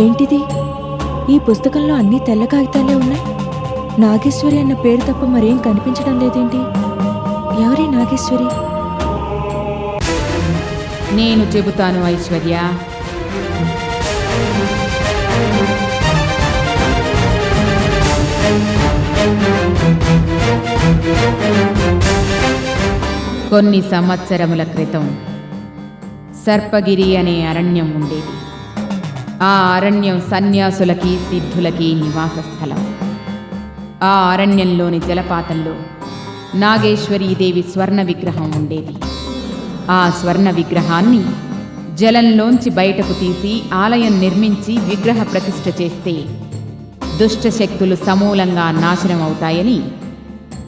ఏంటిది? ఈ పుస్తకంలో అన్ని తెల్ల కాగితాలే ఉన్నాయి. నాగేశ్వరి అన్న పేరు తప్ప మరేం కనిపించడం లేదేంటి? ఎవరి నాగేశ్వరి? నేను చెబుతాను ఐశ్వర్య. కొన్ని సంవత్సరముల క్రితం సర్పగిరి అనే అరణ్యం ఉండేది. ఆ అరణ్యం సన్యాసులకి సిద్ధులకి నివాస స్థలం. ఆ అరణ్యంలోని జలపాతంలో నాగేశ్వరీదేవి స్వర్ణ విగ్రహం ఉండేది. ఆ స్వర్ణ విగ్రహాన్ని జలంలోంచి బయటకు తీసి ఆలయం నిర్మించి విగ్రహ ప్రతిష్ఠ చేస్తే దుష్టశక్తులు సమూలంగా నాశనమవుతాయని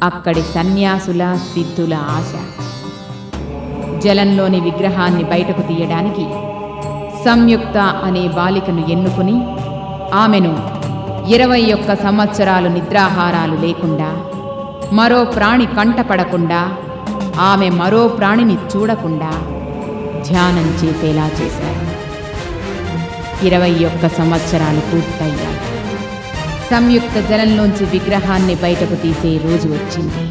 అక్కడి సన్యాసుల సిద్ధుల ఆశ. జలంలోని విగ్రహాన్ని బయటకు తీయడానికి సంయుక్త అనే బాలికను ఎన్నుకుని ఆమెను 21 సంవత్సరాలు నిద్రాహారాలు లేకుండా, మరో ప్రాణి కంటపడకుండా, ఆమె మరో ప్రాణిని చూడకుండా ధ్యానం చేసేలా చేశారు. 21 సంవత్సరాలు పూర్తయ్యాయి. సంయుక్త జలంలోంచి విగ్రహాన్ని బయటకు తీసే రోజు వచ్చింది.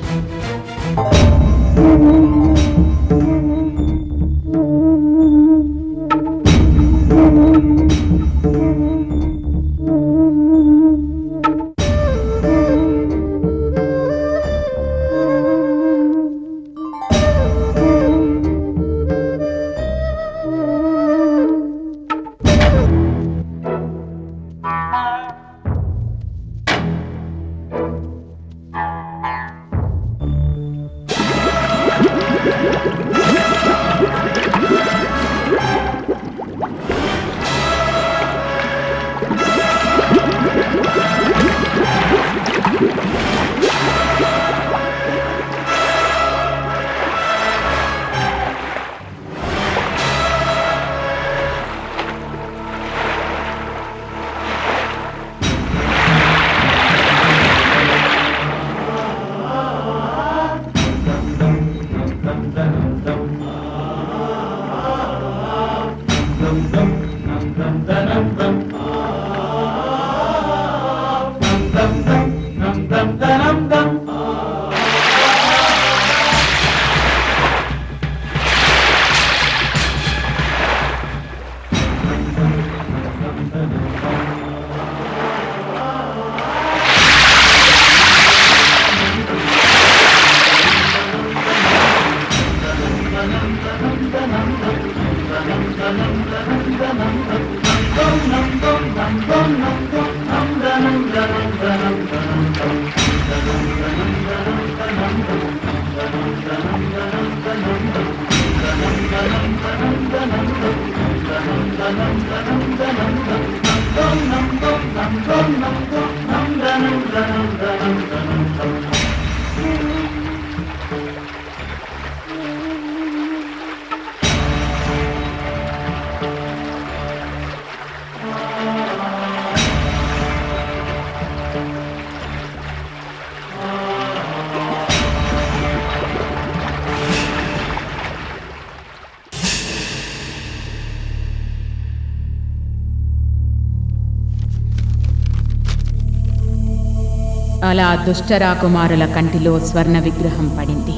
అలా దుష్టరాకుమారుల కంటిలో స్వర్ణ విగ్రహం పడింది.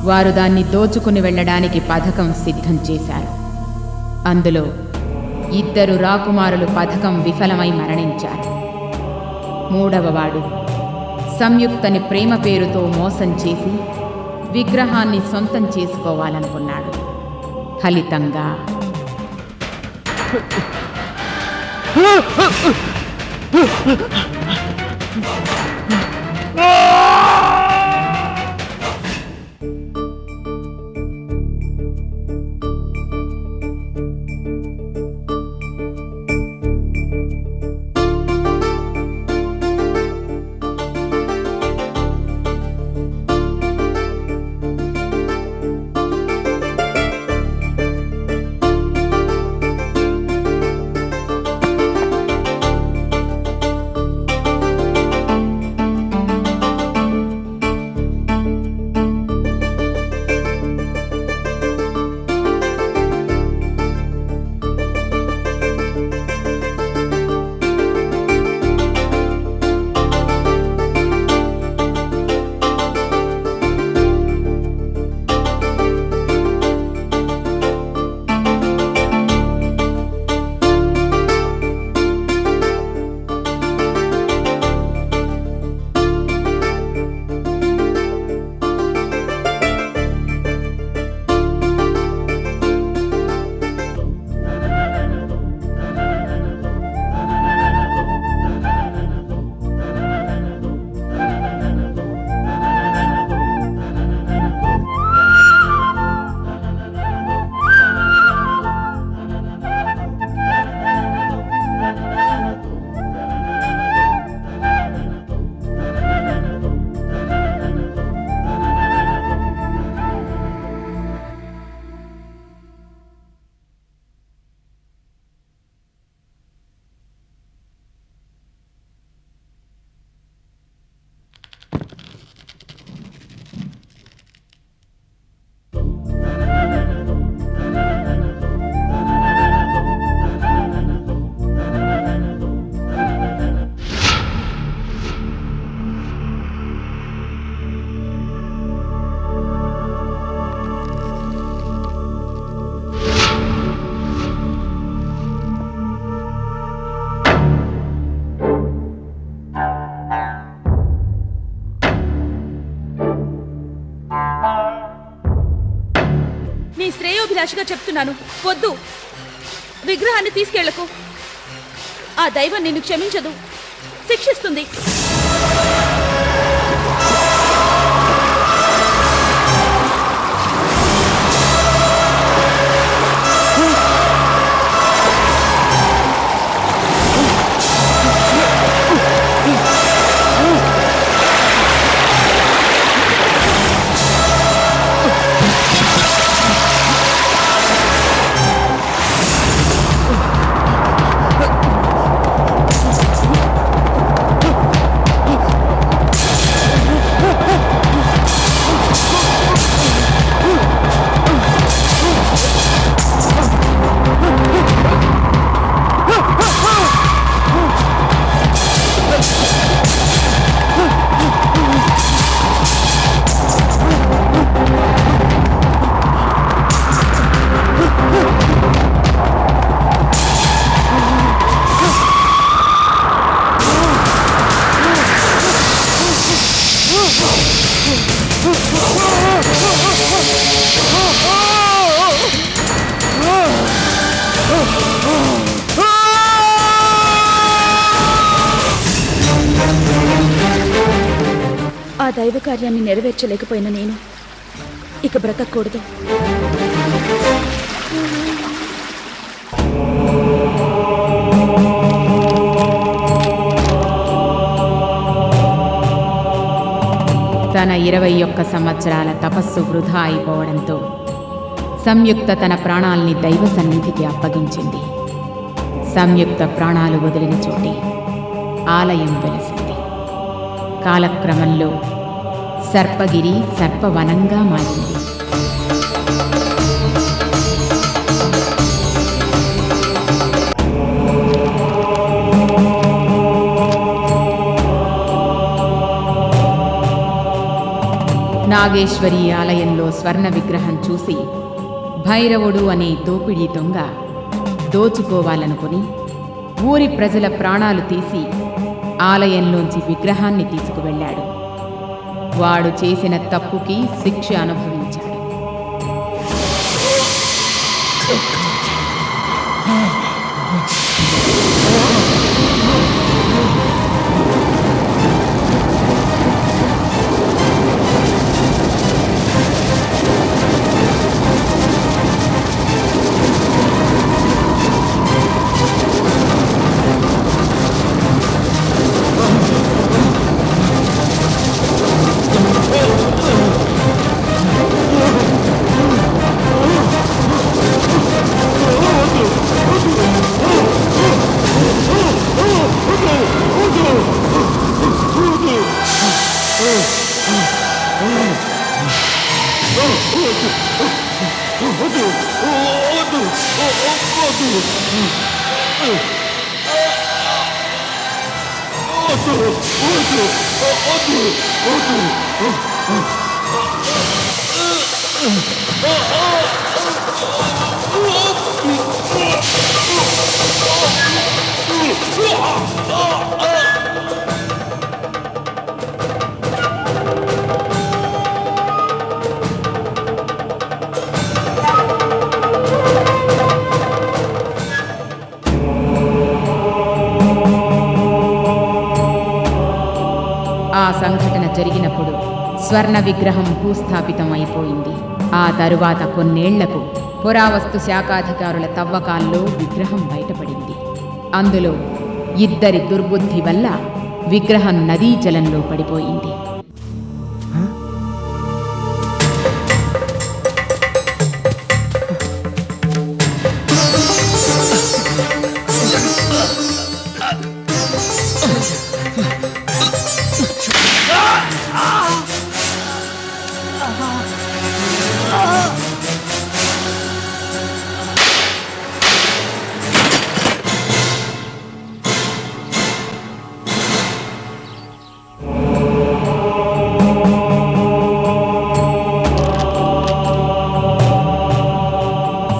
వారు దాన్ని దోచుకుని వెళ్ళడానికి పథకం సిద్ధం చేశారు. అందులో 2 రాకుమారులు పథకం విఫలమై మరణించారు. 3వవాడు సంయుక్తని ప్రేమ పేరుతో మోసం చేసి విగ్రహాన్ని సొంతం చేసుకోవాలనుకున్నాడు. ఫలితంగా ఆషామాషిగా చెప్తున్నాను, వద్దు. విగ్రహాన్ని తీసుకెళ్లకు. ఆ దైవం నిన్ను క్షమించదు, శిక్షిస్తుంది. ఆ దైవ కార్యాన్ని నెరవేర్చలేకపోయిన నేను ఇక బ్రతకూడదు. తన 21 సంవత్సరాల తపస్సు వృధా అయిపోవడంతో సంయుక్త తన ప్రాణాల్ని దైవ సన్నిధికి అప్పగించింది. సంయుక్త ప్రాణాలు వదిలిన చోటే ఆలయం వెలసింది. కాలక్రమంలో సర్పగిరి సర్పవనంగా మారింది. నాగేశ్వరి ఆలయంలో స్వర్ణ విగ్రహం చూసి భైరవుడు అనే దోపిడీ దొంగ దోచుకోవాలనుకుని ఊరి ప్రజల ప్రాణాలు తీసి ఆలయంలోంచి విగ్రహాన్ని తీసుకువెళ్ళాడు. వాడు చేసిన తప్పుకి శిక్ష అనుభవించాడు. ఆ సంఘటన జరిగినప్పుడు స్వర్ణ విగ్రహం భూస్థాపితం అయిపోయింది. ఆ తరువాత కొన్నేళ్లకు పురావస్తు శాఖాధికారుల తవ్వకాల్లో విగ్రహం బయటపడింది. అందులో ఇద్దరి దుర్బుద్ధి వల్ల విగ్రహం నదీ జలంలో పడిపోయింది.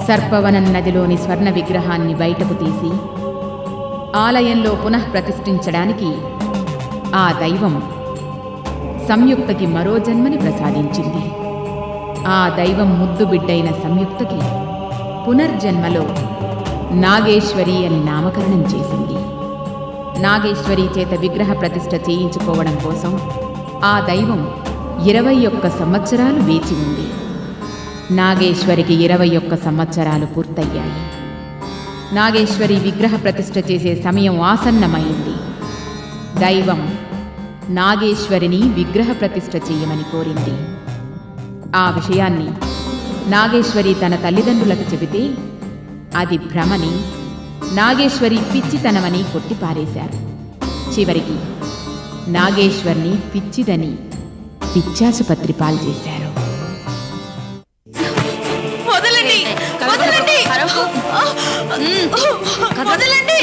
సర్పవనం నదిలోని స్వర్ణ విగ్రహాన్ని బయటకు తీసి ఆలయంలో పునః ప్రతిష్ఠించడానికి ఆ దైవం సంయుక్తకి మరో జన్మని ప్రసాదించింది. ఆ దైవం ముద్దు బిడ్డైన సంయుక్తకి పునర్జన్మలో నాగేశ్వరి అని నామకరణం చేసింది. నాగేశ్వరి చేత విగ్రహ ప్రతిష్ఠ చేయించుకోవడం కోసం ఆ దైవం 21 సంవత్సరాలు వేచి ఉంది. నాగేశ్వరికి 21 సంవత్సరాలు పూర్తయ్యాయి. నాగేశ్వరి విగ్రహ ప్రతిష్ఠ చేసే సమయం ఆసన్నమైంది. దైవం నాగేశ్వరిని విగ్రహ ప్రతిష్ఠ చేయమని కోరింది. ఆ విషయాన్ని నాగేశ్వరి తన తల్లిదండ్రులకు చెబితే అది భ్రమని, నాగేశ్వరి పిచ్చితనమని కొట్టిపారేశారు. చివరికి నాగేశ్వర్ని పిచ్చిదని పిచ్చాసుపత్రి పాల్చేశారు. వదలండి, వదలండి, వదలండి.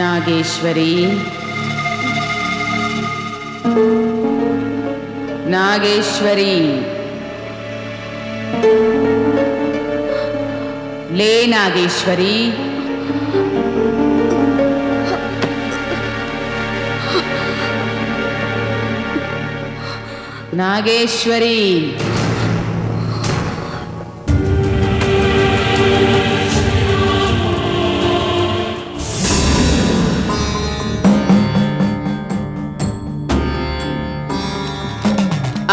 నాగేశ్వరి, నాగేశ్వరి, లే నాగేశ్వరి. నాగేశ్వరి,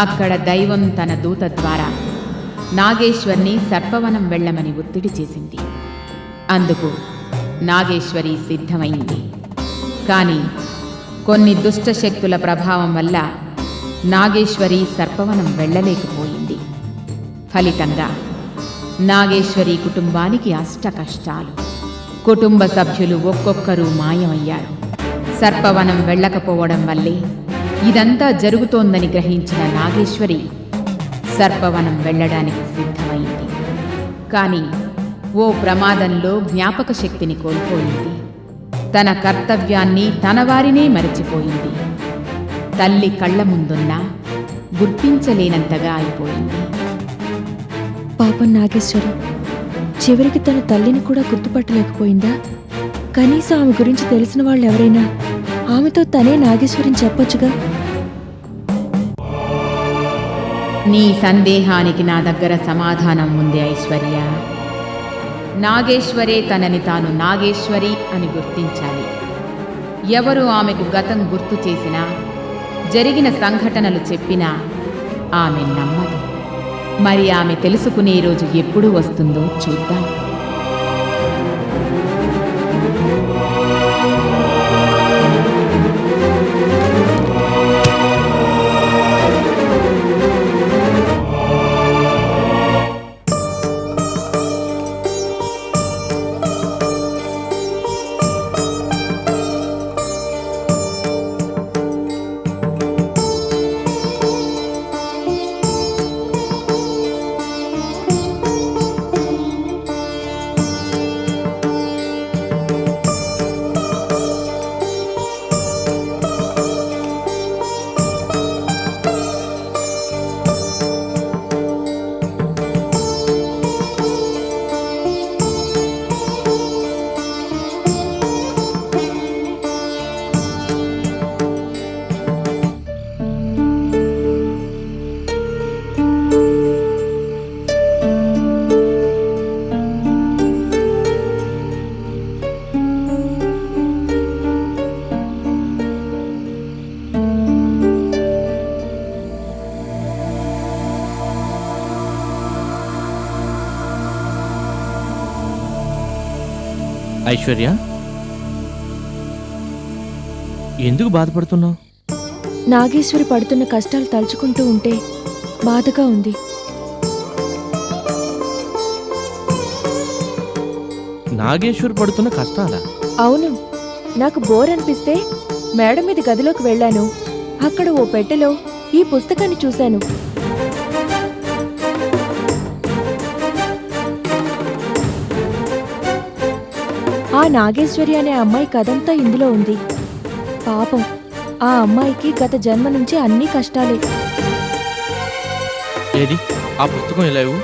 అక్కడ దైవం తన దూత ద్వారా నాగేశ్వర్ని సర్పవనం వెళ్ళమని ఒత్తిడి చేసింది. అందుకు నాగేశ్వరి సిద్ధమైంది. కానీ కొన్ని దుష్టశక్తుల ప్రభావం వల్ల నాగేశ్వరి సర్పవనం వెళ్ళలేకపోయింది. ఫలితంగా నాగేశ్వరి కుటుంబానికి అష్ట కష్టాలు. కుటుంబ సభ్యులు ఒక్కొక్కరు మాయమయ్యారు. సర్పవనం వెళ్ళకపోవడం వల్లే ఇదంతా జరుగుతోందని గ్రహించిన నాగేశ్వరి సర్పవనం వెళ్ళడానికి సిద్ధమైంది. కానీ ఓ ప్రమాదంలో జ్ఞాపక శక్తిని కోల్పోయింది. తన కర్తవ్యాన్ని తన వారినే మరచిపోయింది. తల్లి కళ్ళ ముందున్నా గుర్తించలేనంతగా అయిపోయింది. పాపం నాగేశ్వరి చివరికి తన తల్లిని కూడా గుర్తుపట్టలేకపోయిందా? కనీసం ఆమె గురించి తెలిసిన వాళ్ళు ఎవరైనా ఆమెతో తనే నాగేశ్వరిని చెప్పొచ్చుగా. నీ సందేహానికి నా దగ్గర సమాధానం ఉంది ఐశ్వర్య. నాగేశ్వరే తనని తాను నాగేశ్వరి అని గుర్తించాలి. ఎవరు ఆమెకు గతం గుర్తు చేసినా, జరిగిన సంఘటనలు చెప్పినా ఆమె నమ్మదు. మరి ఆమె తెలుసుకునే రోజు ఎప్పుడు వస్తుందో చూద్దాం. ఐశ్వర్య, ఎందుకు బాధపడుతున్నావు? నాగేశ్వరి పడుతున్న కష్టాలు తలుచుకుంటూ ఉంటే బాధగా ఉంది. నాగేశ్వరి పడుతున్న కష్టాలా? అవును, నాకు బోర్ అనిపిస్తే మేడ మీద గదిలోకి వెళ్ళాను. అక్కడ ఓ పెట్టెలో ఈ పుస్తకాన్ని చూశాను. ఆ నాగేశ్వరి అనే అమ్మాయి కథంతా ఇందులో ఉంది. పాపం, ఆ అమ్మాయికి గత జన్మ నుంచి అన్ని కష్టాలే. ఏది ఆ పుస్తకం ఇలా ఇవ్వు.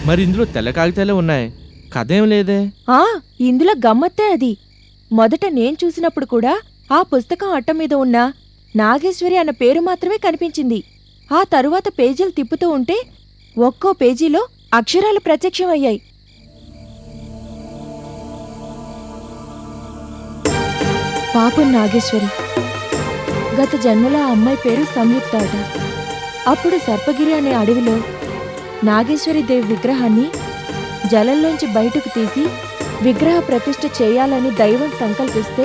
మరి ఇందులో తెల్ల కాగితాలే ఉన్నాయి, కథ ఏం లేదే. ఆ ఇందులో గమ్మత్తే అది. మొదట నేను చూసినప్పుడు కూడా ఆ పుస్తకం అట్ట మీద ఉన్న నాగేశ్వరి అన్న పేరు మాత్రమే కనిపించింది. ఆ తరువాత పేజీలు తిప్పుతూ ఉంటే ఒక్కో పేజీలో అక్షరాలు ప్రత్యక్షమయ్యాయి. పాపం నాగేశ్వరి. గత జన్మలో ఆ అమ్మాయి పేరు సంయుక్త అట. అప్పుడు సర్పగిరి అనే అడవిలో నాగేశ్వరి దేవి విగ్రహాన్ని జలంలోంచి బయటకు తీసి విగ్రహ ప్రతిష్ఠ చేయాలని దైవం సంకల్పిస్తే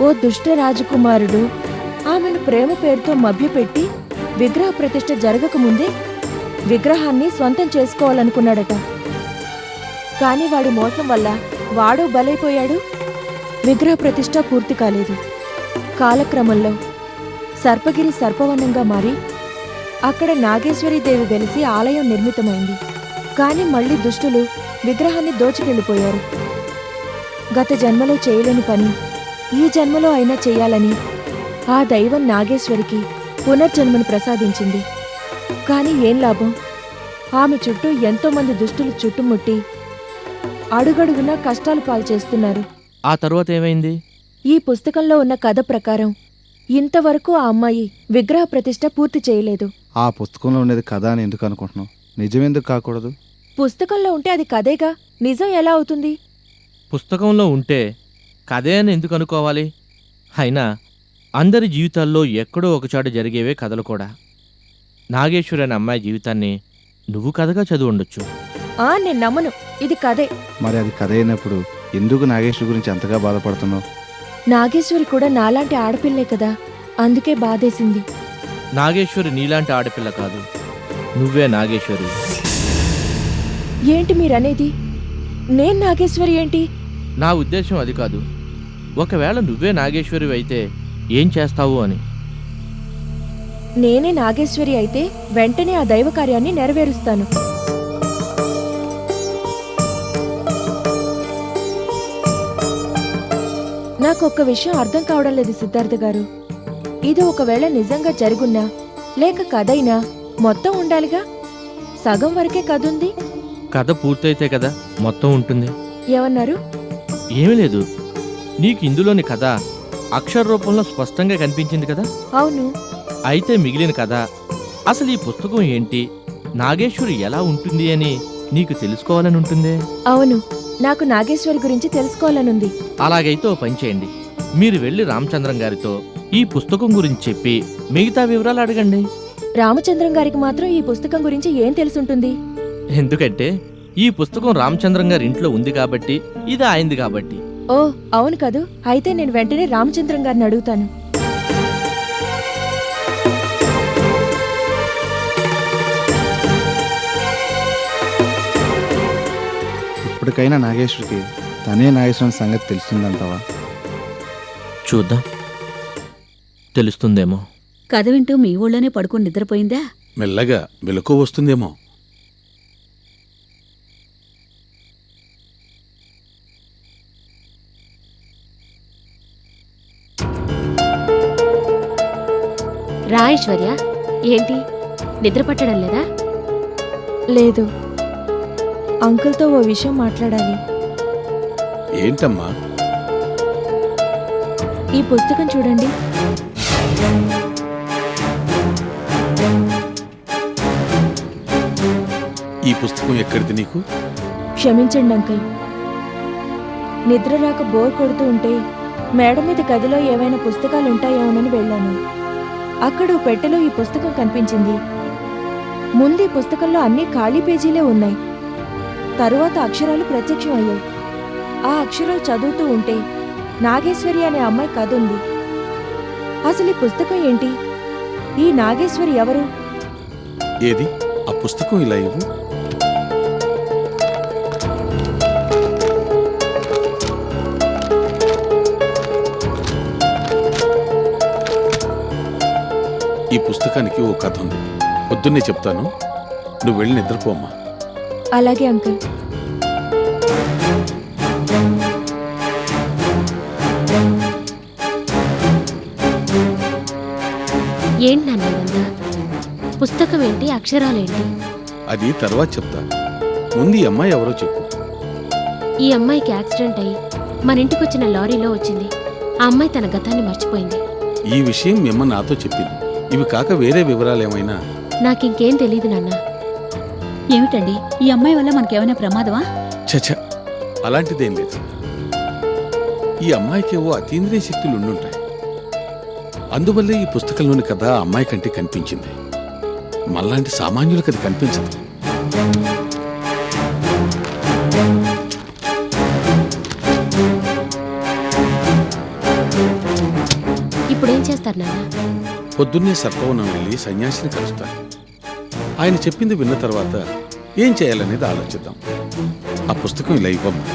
ఓ దుష్ట రాజకుమారుడు ఆమెను ప్రేమ పేరుతో మభ్యపెట్టి విగ్రహ ప్రతిష్ఠ జరగకముందే విగ్రహాన్ని స్వంతం చేసుకోవాలనుకున్నాడట. కాని వాడి మోసం వల్ల వాడు బలైపోయాడు. విగ్రహ ప్రతిష్ఠ పూర్తి కాలేదు. కాలక్రమంలో సర్పగిరి సర్పవనంగా మారి అక్కడ నాగేశ్వరీదేవి వెలిసి ఆలయం నిర్మితమైంది. కాని మళ్లీ దుష్టులు విగ్రహాన్ని దోచుకెళ్లిపోయారు. గత జన్మలో చేయలేని పని ఈ జన్మలో అయినా చెయ్యాలని ఆ దైవం నాగేశ్వరికి పునర్జన్మను ప్రసాదించింది. కాని ఏం లాభం, ఆమె చుట్టూ ఎంతోమంది దుష్టులు చుట్టుముట్టి అడుగడుగునా కష్టాలు పాల్చేస్తున్నారు. ఆ తర్వాత ఏమైంది? ఈ పుస్తకంలో ఉన్న కథ ప్రకారం ఇంతవరకు ఆ అమ్మాయి విగ్రహ ప్రతిష్ఠ పూర్తి చేయలేదు. ఆ పుస్తకంలో ఉండేది కథ అని ఎందుకు అనుకుంటున్నావు? నిజమెందుకు కాకూడదు? పుస్తకంలో ఉంటే అది కథేగా, నిజం ఎలా అవుతుంది? పుస్తకంలో ఉంటే కథే అని ఎందుకు అనుకోవాలి? అయినా అందరి జీవితాల్లో ఎక్కడో ఒకచోట జరిగేవే కథలు కూడా. నాగేశ్వరి అనే అమ్మాయి జీవితాన్ని నువ్వు కథగా చదివి ఉండొచ్చు. నేను నమ్మను, ఇది కథే. మరి అది కథ అయినప్పుడు ఎందుకు నాగేశ్వరి గురించి అంతగా బాధపడుతున్నావు? నాగేశ్వరి కూడా నాలాంటి ఆడపిల్లే కదా, అందుకే బాధేసింది. నాగేశ్వరి నీలాంటి ఆడపిల్ల కాదు, నువ్వే నాగేశ్వరి. ఏంటి మీరనేది? నేను నాగేశ్వరి ఏంటి? నా ఉద్దేశం అది కాదు. ఒకవేళ నువ్వే నాగేశ్వరి అయితే ఏం చేస్తావు అని. నేనే నాగేశ్వరి అయితే వెంటనే ఆ దైవ కార్యాన్ని నెరవేరుస్తాను. నాకొక్క విషయం అర్థం కావడం లేదు సిద్ధార్థ గారు. ఇది ఒకవేళ నిజంగా జరుగున్నా లేక కథైనా మొత్తం ఉండాలిగా. సగం వరకే కథుంది. కథ పూర్తయితే కదా మొత్తం ఉంటుంది. ఏమన్నారు? ఏమీ లేదు. నీకు ఇందులోని కథ అక్షర రూపంలో స్పష్టంగా కనిపించింది కదా. అవును. అయితే మిగిలిన కథ, అసలు ఈ పుస్తకం ఏంటి, నాగేశ్వరి ఎలా ఉంటుంది అని నీకు తెలుసుకోవాలని ఉంటుందే. అవును, నాకు నాగేశ్వరి గురించి తెలుసుకోవాలనుంది. అలాగైతే ఓ పని చేయండి, మీరు వెళ్ళి రామచంద్రం గారితో ఈ పుస్తకం గురించి చెప్పి మిగతా వివరాలు అడగండి. రామచంద్రం గారికి మాత్రం ఈ పుస్తకం గురించి ఏం తెలుసుంటుంది? ఎందుకంటే ఈ పుస్తకం రామచంద్రం గారి ఇంట్లో ఉంది కాబట్టి, ఇది ఆయనది కాబట్టి. ఓ అవును కదూ. అయితే నేను వెంటనే రామచంద్రం గారిని అడుగుతాను. ఇప్పటికైనా నాగేశ్వరికి తనే నాగేశ్వరం సంగతి తెలుస్తుందంటావా? చూద్దాం, తెలుస్తుందేమో. కథ వింటూ మీ ఊళ్ళోనే పడుకుని నిద్రపోయిందా? మెల్లగా మెలకు వస్తుందేమో. రా ఐశ్వర్య, ఏంటి నిద్ర పట్టడం లేదా? లేదు, అంకుల్తో ఓ విషయం మాట్లాడాలి. ఏంటమ్మా? ఈ పుస్తకం చూడండి. ఈ పుస్తకం ఎక్కడిది నీకు? క్షమించండి అంకుల్, నిద్ర రాక బోర్ కొడుతూ ఉంటే మేడ మీద గదిలో ఏవైనా పుస్తకాలు ఉంటాయేమోనని వెళ్ళాను. అక్కడ ఓ పెట్టెలో ఈ పుస్తకం కనిపించింది. ముందు ఈ పుస్తకంలో అన్ని ఖాళీ పేజీలే ఉన్నాయి. తరువాత అక్షరాలు ప్రత్యక్షం అయ్యాయి. ఆ అక్షరాలు చదువుతూ ఉంటే నాగేశ్వరి అనే అమ్మాయి కథ ఉంది. అసలు ఈ పుస్తకం ఏంటి? ఈ నాగేశ్వరి ఎవరు? ఏది ఆ పుస్తకం ఇలా ఇవ్వు. ఈ పుస్తకానికి ఓ కథ ఉంది. పొద్దున్నే చెప్తాను, నువ్వు వెళ్ళి నిద్రపోమ్మా. అలాగే అంకుల్. ఏంటి నాన్న ఇదంతా? పుస్తకం ఏంటి, అక్షరాలేంటి? అది తర్వాత చెప్తా. ముందు ఈ అమ్మాయి ఎవరో చెప్పు. ఈ అమ్మాయికి యాక్సిడెంట్ అయ్యి మన ఇంటికి వచ్చిన లారీలో వచ్చింది. ఆ అమ్మాయి తన గతాన్ని మర్చిపోయింది. ఈ విషయం మీ అమ్మ నాతో చెప్పింది. ఇవి కాక వేరే వివరాలు ఏమైనా? నాకింకేం తెలీదు నాన్న. ఏమిటండి, ఈ అమ్మాయి వల్ల మనకేమైనా ప్రమాదమా? చచ, అలాంటిదేం లేదు. ఈ అమ్మాయికేవో అతీంద్రియ శక్తులు ఉండుంటాయి. అందువల్లే ఈ పుస్తకంలోని కథ ఆ అమ్మాయి కంటే కనిపించింది. మళ్ళాంటి సామాన్యులకు అది కనిపించదు. ఇప్పుడేం చేస్తారు నాన్న? పొద్దున్నే సర్పవనం వెళ్ళి సన్యాసిని కలుస్తాను. ఆయన చెప్పింది విన్న తర్వాత ఏం చేయాలనేది ఆలోచిద్దాం. ఆ పుస్తకం ఇలా ఇవ్వమ్మా.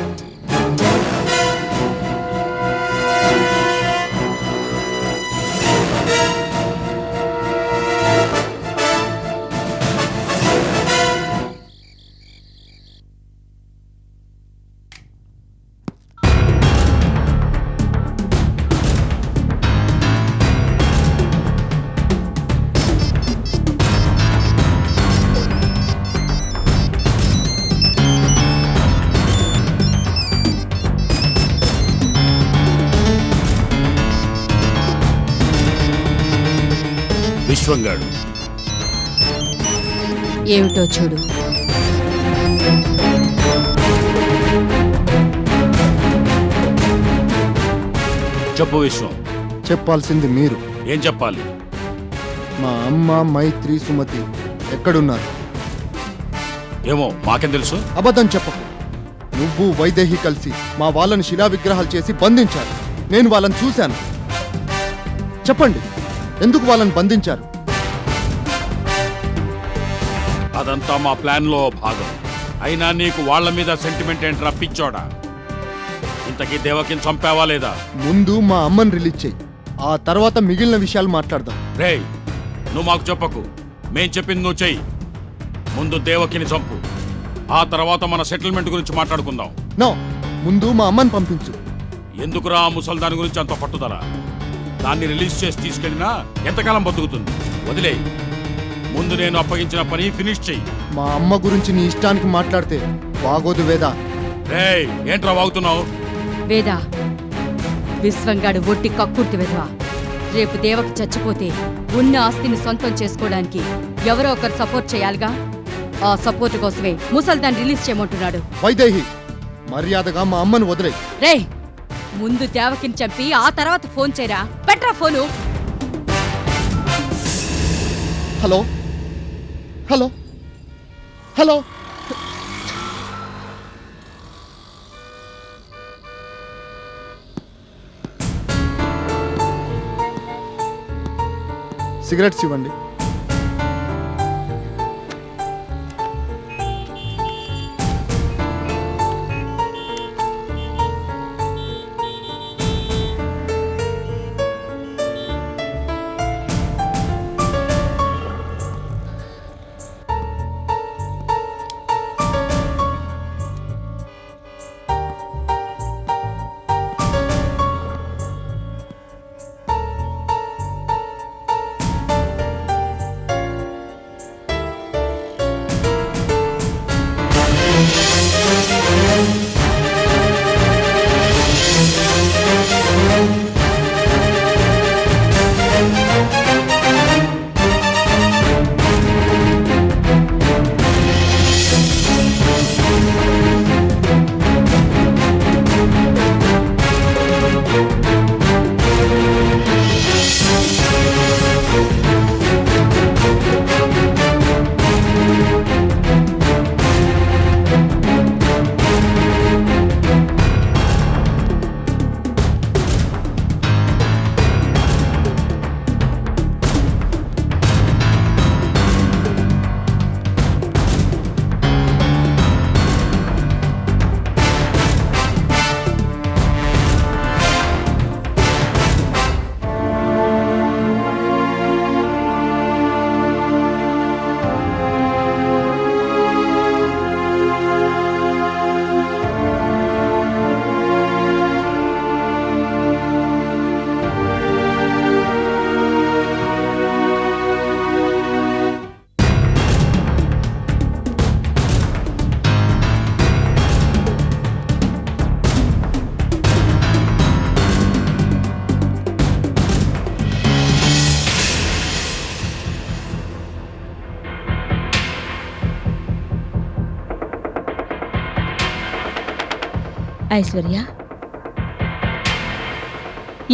విశ్వంగాడు ఏమిటో చూడు. చెప్పు విశ్వం. చెప్పాల్సింది మీరు. ఏం చెప్పాలి? మా అమ్మ మైత్రి సుమతి ఎక్కడున్నారు? ఏమో మాకేం తెలుసు. అబద్ధం చెప్పకు. నువ్వు వైదేహి కలిసి మా వాళ్ళని శిలా విగ్రహాలు చేసి బంధించారు. నేను వాళ్ళని చూశాను. చెప్పండి, ఎందుకు వాళ్ళని బంధించారు? అదంతా మా ప్లాన్ లో భాగం. అయినా నీకు వాళ్ళ మీద సెంటిమెంట్ ఏంట్రా పిచ్చోడా? ఇంతకీ దేవకిని చంపావా లేదా? ముందు మా అమ్మని రిలీజ్ చెయ్యి, ఆ తర్వాత మిగిలిన విషయాలు మాట్లాడదాం. రేయ్, నువ్వు మాకు చెప్పకు. మేం చెప్పింది నువ్వు చెయ్యి. ముందు దేవకిని చంపు, ఆ తర్వాత మన సెటిల్మెంట్ గురించి మాట్లాడుకుందాం. నో, ముందు మా అమ్మని పంపించు. ఎందుకురా ఆ ముసల్దాని గురించి అంత పట్టుదల? దాన్ని రిలీజ్ చేసి తీసుకెళ్ళినా ఎంతకాలం బతుకుతుంది? వదిలేయ్. ముందు నేను అప్పగించిన పని ఫినిష్ చెయ్యి. మా అమ్మ గురించి నీ ఇష్టానికి మాట్లాడితే బాగోదు వేదా. రేయ్, ఏంట్రా వాగుతున్నావు? వేదా, విశ్వంగాడు ఒట్టి కక్కుర్తి వెధవా. రేపు దేవకి చచ్చిపోతే ఉన్న ఆస్తిని సొంతం చేసుకోవడానికి ఎవరో ఒకరు సపోర్ట్ చేయాలిగా. ఆ సపోర్ట్ కోసమే ముసల్దాన్ని రిలీజ్ చేయమంటున్నాడు. వైదేహి, మర్యాదగా మా అమ్మని వదిలేయ్. రేయ్, ముందు దేవకిని చంపి ఆ తర్వాత ఫోన్ చేయరా. పెట్టరా phone. Hello hello hello. Cigarettes ఇవ్వండి. ఐశ్వర్య,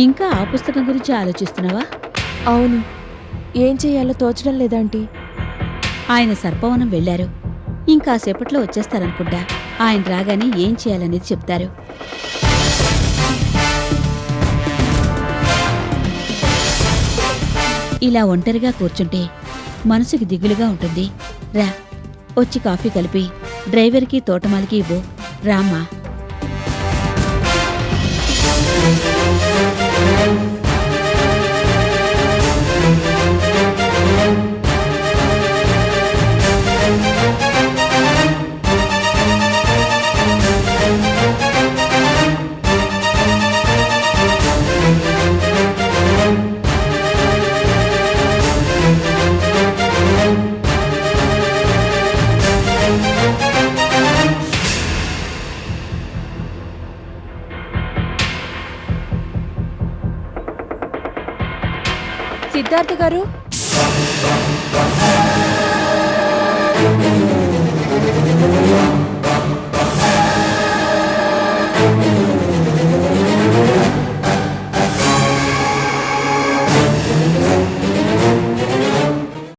ఇంకా ఆ పుస్తకం గురించి ఆలోచిస్తున్నావా? అవును, ఏం చెయ్యాలో తోచడం లేదాంటీ. ఆయన సర్పవనం వెళ్లారు. ఇంకా సేపట్లో వచ్చేస్తారనుకుంటా. ఆయన రాగానే ఏం చేయాలనేది చెప్తారు. ఇలా ఒంటరిగా కూర్చుంటే మనసుకి దిగులుగా ఉంటుంది. రా, వచ్చి కాఫీ కలిపి డ్రైవర్కి తోటమాలికి ఇవ్వు. రామ్మా. సిద్ధార్థ గారు,